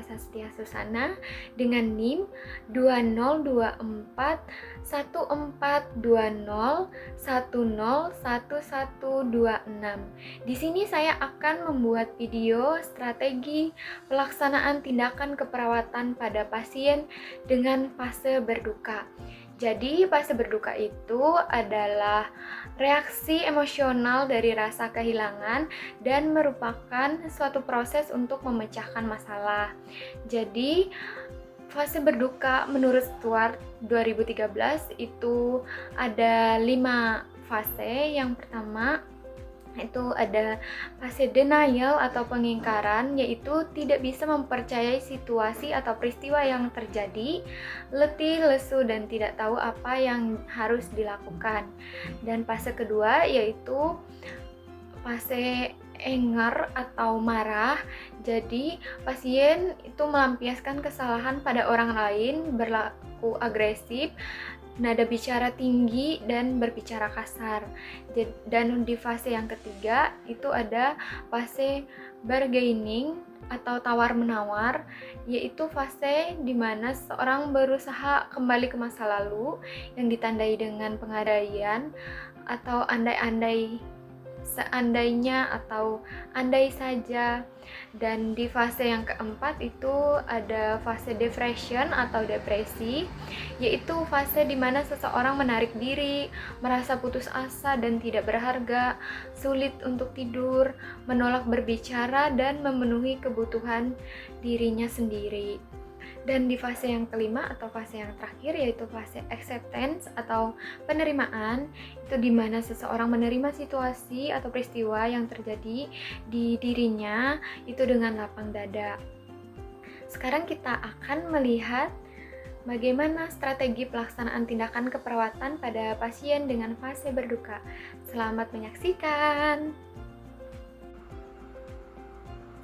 Melisa Setia Susana dengan NIM 2024-1420-101126. Di sini saya akan membuat video strategi pelaksanaan tindakan keperawatan pada pasien dengan fase berduka. Jadi fase berduka itu adalah reaksi emosional dari rasa kehilangan dan merupakan suatu proses untuk memecahkan masalah. Jadi fase berduka menurut Stuart 2013 itu ada 5 fase. Yang pertama itu ada fase denial atau pengingkaran, yaitu tidak bisa mempercayai situasi atau peristiwa yang terjadi, letih, lesu, dan tidak tahu apa yang harus dilakukan. Dan fase kedua yaitu fase anger atau marah. Jadi pasien itu melampiaskan kesalahan pada orang lain, berlaku agresif, nada bicara tinggi, dan berbicara kasar. Dan di fase yang ketiga itu ada fase bargaining atau tawar-menawar, yaitu fase di mana seorang berusaha kembali ke masa lalu yang ditandai dengan pengabaian atau seandainya atau andai saja. Dan di fase yang keempat itu ada fase depression atau depresi, yaitu fase di mana seseorang menarik diri, merasa putus asa dan tidak berharga, sulit untuk tidur, menolak berbicara, dan memenuhi kebutuhan dirinya sendiri. Dan di fase yang kelima atau fase yang terakhir yaitu fase acceptance atau penerimaan, itu di mana seseorang menerima situasi atau peristiwa yang terjadi di dirinya itu dengan lapang dada. Sekarang kita akan melihat bagaimana strategi pelaksanaan tindakan keperawatan pada pasien dengan fase berduka. Selamat menyaksikan.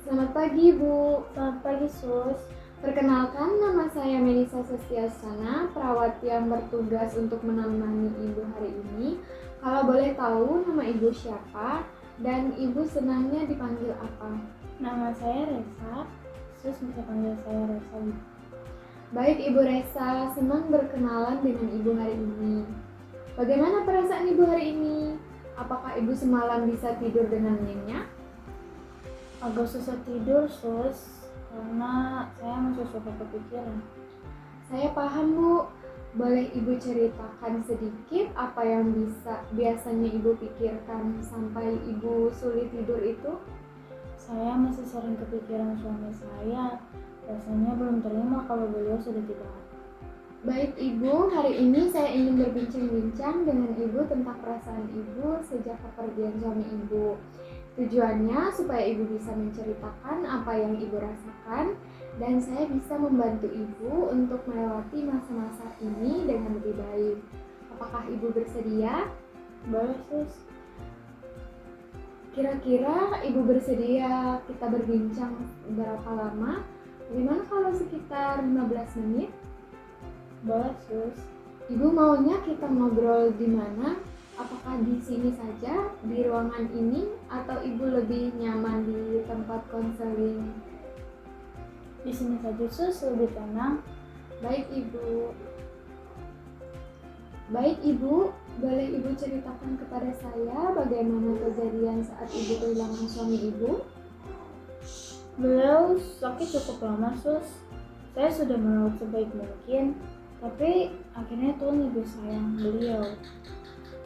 Selamat pagi, Bu. Selamat pagi, Sus. Perkenalkan, nama saya Melisa Setia Susana, perawat yang bertugas untuk menemani Ibu hari ini. Kalau boleh tahu nama Ibu siapa dan Ibu senangnya dipanggil apa? Nama saya Resa. Sus bisa panggil saya Resa. Baik, Ibu Resa, senang berkenalan dengan Ibu hari ini. Bagaimana perasaan Ibu hari ini? Apakah Ibu semalam bisa tidur dengan nyenyak? Agak susah tidur, Sus, karena saya masih suka kepikiran. Saya paham, Bu. Boleh Ibu ceritakan sedikit apa yang biasanya Ibu pikirkan sampai Ibu sulit tidur itu? Saya masih sering kepikiran suami saya. Rasanya belum terima kalau beliau sudah tidak ada. Baik Ibu, hari ini saya ingin berbincang-bincang dengan Ibu tentang perasaan Ibu sejak kepergian suami Ibu. Tujuannya supaya Ibu bisa menceritakan apa yang Ibu rasakan dan saya bisa membantu Ibu untuk melewati masa-masa ini dengan lebih baik. Apakah Ibu bersedia? Boleh, Sus. Kira-kira Ibu bersedia kita berbincang berapa lama? Bagaimana kalau sekitar 15 menit? Boleh, Sus. Ibu maunya kita ngobrol di mana? Apakah di sini saja, di ruangan ini, atau Ibu lebih nyaman di tempat konseling? Di sini saja, Sus, lebih tenang. Baik Ibu, boleh Ibu ceritakan kepada saya bagaimana kejadian saat Ibu kehilangan suami Ibu? Beliau sakit cukup lama, Sus. Saya sudah merawat sebaik mungkin, tapi akhirnya Tuhan lebih sayang beliau.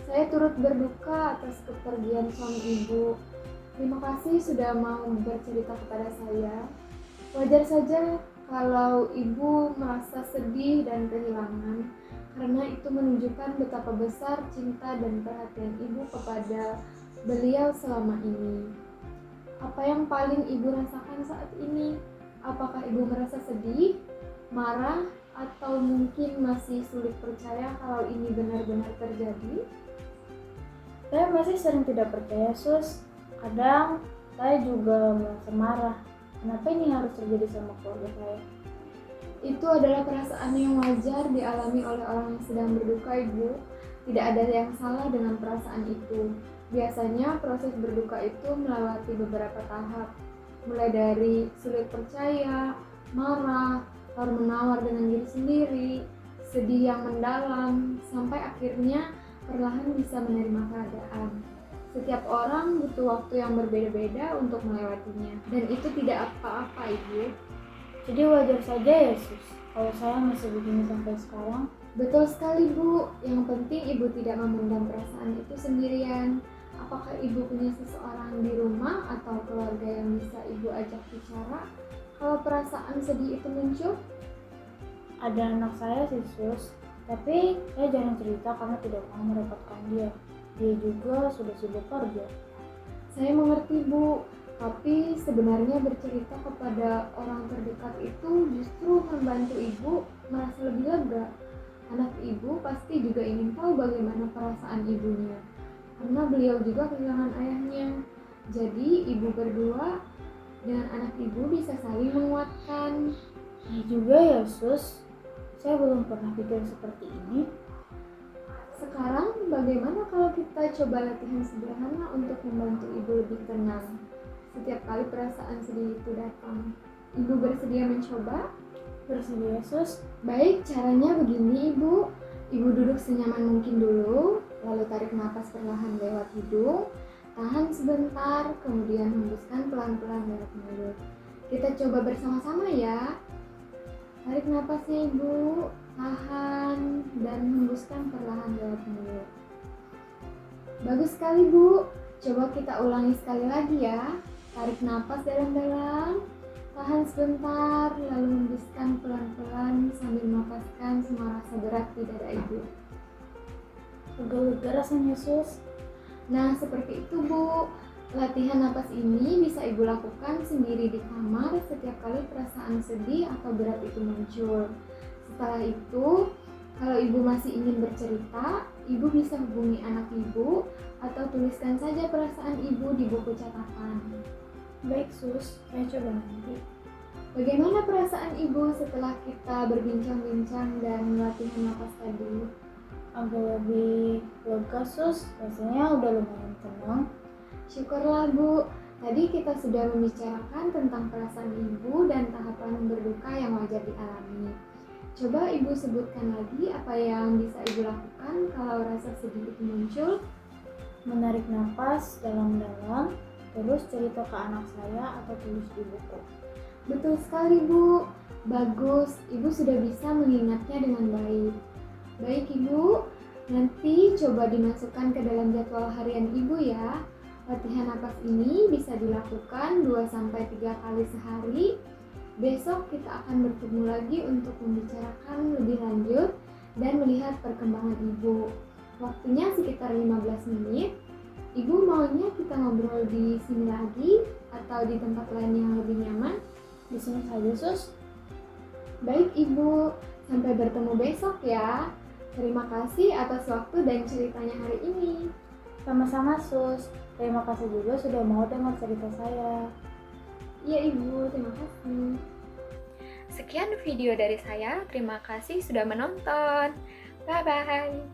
Saya turut berduka atas kepergian suami Ibu. Terima kasih sudah mau bercerita kepada saya. Wajar saja kalau Ibu merasa sedih dan kehilangan, karena itu menunjukkan betapa besar cinta dan perhatian Ibu kepada beliau selama ini. Apa yang paling Ibu rasakan saat ini? Apakah Ibu merasa sedih, marah, atau mungkin masih sulit percaya kalau ini benar-benar terjadi? Saya masih sering tidak percaya, Sus. Kadang saya juga merasa marah. Kenapa ini harus terjadi sama keluarga saya? Itu adalah perasaan yang wajar dialami oleh orang yang sedang berduka, Ibu. Tidak ada yang salah dengan perasaan itu. Biasanya proses berduka itu melewati beberapa tahap, mulai dari sulit percaya, marah, lalu menawar dengan diri sendiri, sedih yang mendalam, sampai akhirnya perlahan bisa menerima keadaan. Setiap orang butuh waktu yang berbeda-beda untuk melewatinya, dan itu tidak apa-apa, Ibu. Jadi wajar saja ya sus, kalau saya masih begini sampai sekarang. Betul sekali, Bu. Yang penting Ibu tidak memendam perasaan itu sendirian. Apakah Ibu punya seseorang di rumah atau keluarga yang bisa Ibu ajak bicara kalau perasaan sedih itu muncul? Ada anak saya sih sus, tapi saya jarang cerita karena tidak mau merepotkan dia. Dia juga sudah sibuk kerja. Saya mengerti, Bu. Tapi sebenarnya bercerita kepada orang terdekat itu justru membantu Ibu merasa lebih lega. Anak Ibu pasti juga ingin tahu bagaimana perasaan ibunya, karena beliau juga kehilangan ayahnya. Jadi Ibu berdua dengan anak Ibu bisa saling menguatkan. Ya juga ya sus, saya belum pernah pikir seperti ini. Sekarang bagaimana kalau kita coba latihan sederhana untuk membantu Ibu lebih tenang setiap kali perasaan sedih itu datang? Ibu bersedia mencoba? Bersedia sus? Baik, caranya begini, Ibu. Ibu duduk senyaman mungkin dulu, lalu tarik napas perlahan lewat hidung, tahan sebentar, kemudian hembuskan pelan-pelan lewat mulut. Kita coba bersama-sama ya. Tarik napasnya, Ibu, tahan, dan hembuskan perlahan lewat mulut. Bagus sekali, Bu. Coba kita ulangi sekali lagi ya. Tarik napas dalam-dalam, tahan sebentar, lalu hembuskan pelan-pelan sambil melepaskan semua rasa berat di dada Ibu. Lega-lega rasanya sus. Nah, seperti itu, Bu. Latihan napas ini bisa Ibu lakukan sendiri di kamar setiap kali perasaan sedih atau berat itu muncul. Setelah itu, kalau Ibu masih ingin bercerita, Ibu bisa hubungi anak Ibu atau tuliskan saja perasaan Ibu di buku catatan. Baik sus, saya coba nanti. Bagaimana perasaan Ibu setelah kita berbincang-bincang dan latihan napas tadi? Agak lebih lega sus, rasanya udah lumayan tenang. Syukurlah, Bu. Tadi kita sudah membicarakan tentang perasaan Ibu dan tahapan berduka yang wajar dialami. Coba Ibu sebutkan lagi apa yang bisa Ibu lakukan kalau rasa sedih itu muncul. Menarik napas dalam-dalam, terus cerita ke anak saya atau tulis di buku. Betul sekali, Bu. Bagus, Ibu sudah bisa mengingatnya dengan baik. Baik, Ibu. Nanti coba dimasukkan ke dalam jadwal harian Ibu ya. Latihan napas ini bisa dilakukan 2-3 kali sehari. Besok kita akan bertemu lagi untuk membicarakan lebih lanjut dan melihat perkembangan Ibu. Waktunya sekitar 15 menit. Ibu maunya kita ngobrol di sini lagi atau di tempat lain yang lebih nyaman? Di sini saja sus. Baik, Ibu. Sampai bertemu besok ya. Terima kasih atas waktu dan ceritanya hari ini. Sama-sama sus. Terima kasih juga sudah mau dengar cerita saya. Iya, Ibu, terima kasih. Sekian video dari saya. Terima kasih sudah menonton. Bye-bye.